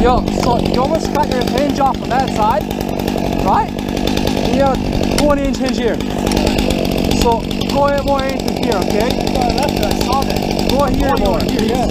Yo, so you almost got your hinge off on that side, right? And you have a 20-inch hinge here. So go ahead more into here, okay? I saw that. Go here more. Here,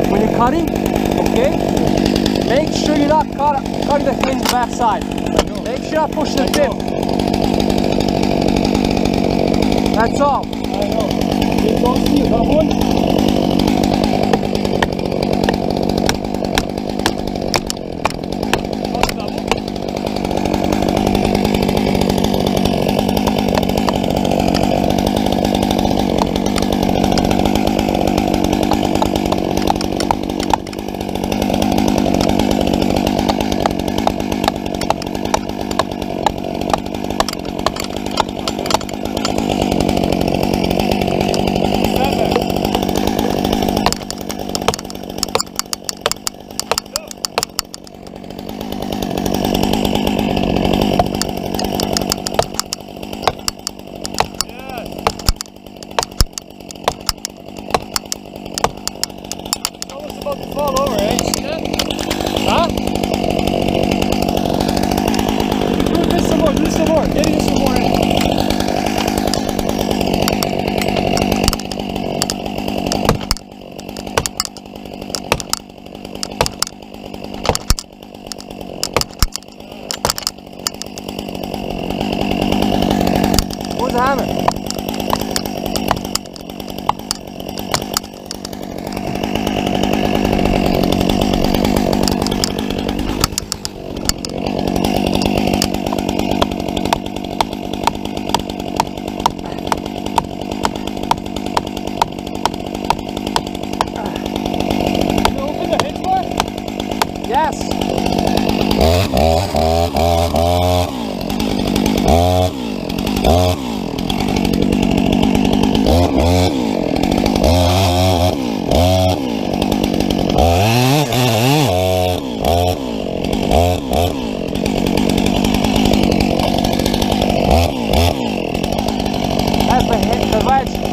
when you're cutting, okay, make sure you're not cutting the hinge back side. Make sure you're not pushing the tip. That's all. I know. You don't see that one? the hammer. Yes. That's the wedge.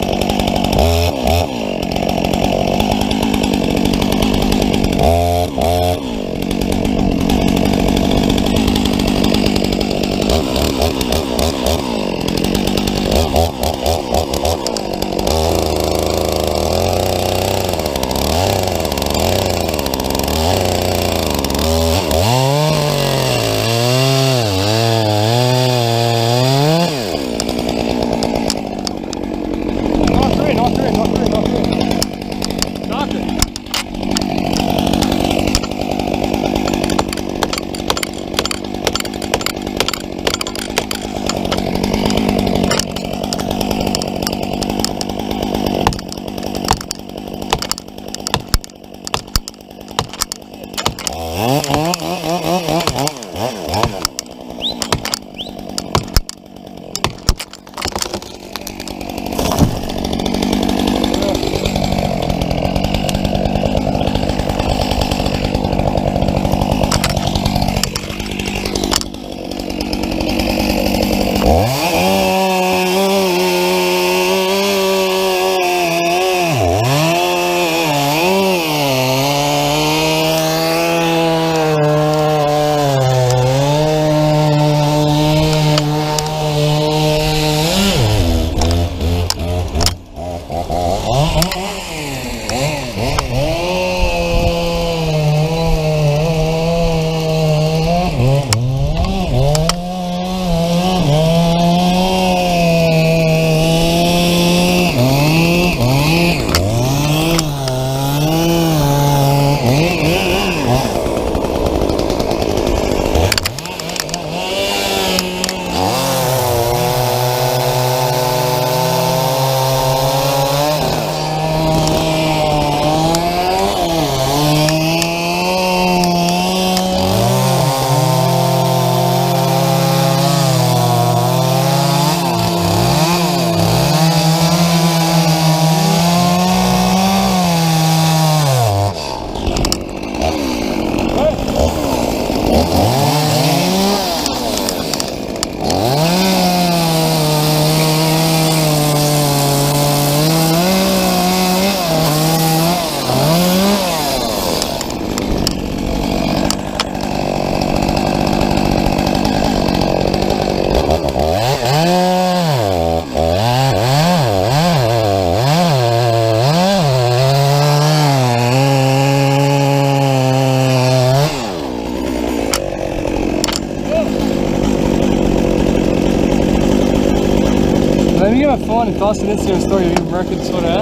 Let me get my phone and toss an Instagram story of you working this photo,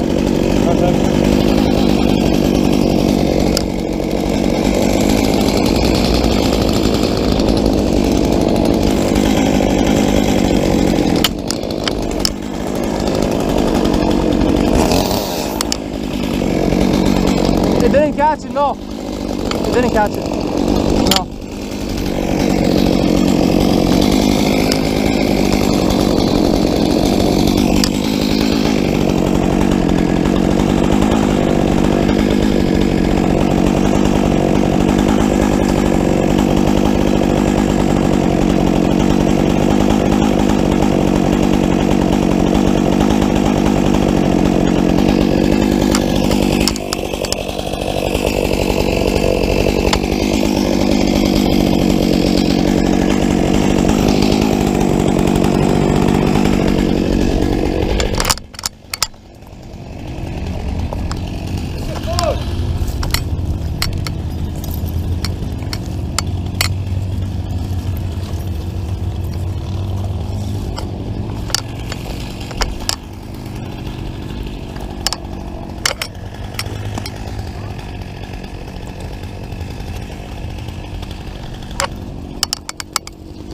It didn't catch it, no. It didn't catch it. No.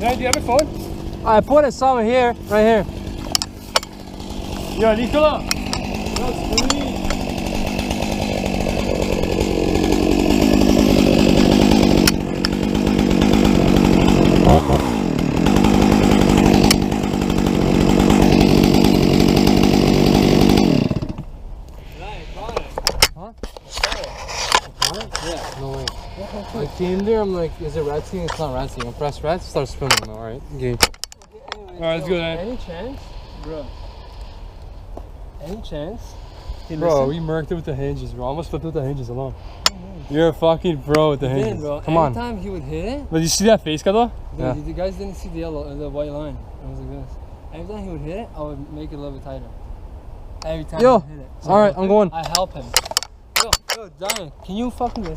Yeah, do you have a phone? I put it somewhere here, right here. Yeah, Nicola. That's clean. No way. I came there, I'm like, is it red seeing? It's not red seeing. I press red, start spinning. Alright, game. Alright, let's go then. Any chance? Bro. Any chance? Bro, we murked it with the hinges, bro. Almost flipped with the hinges alone. You're a fucking pro with the hinges. Bro. Come on. Every time he would hit it, But you see that face cut though? dude, you guys didn't see the yellow, the white line. It was like this. Every time he would hit it, I would make it a little bit tighter. Every time Yo, he would hit it. alright, I'm going. I help him. Yo, Diane, can you fucking listen?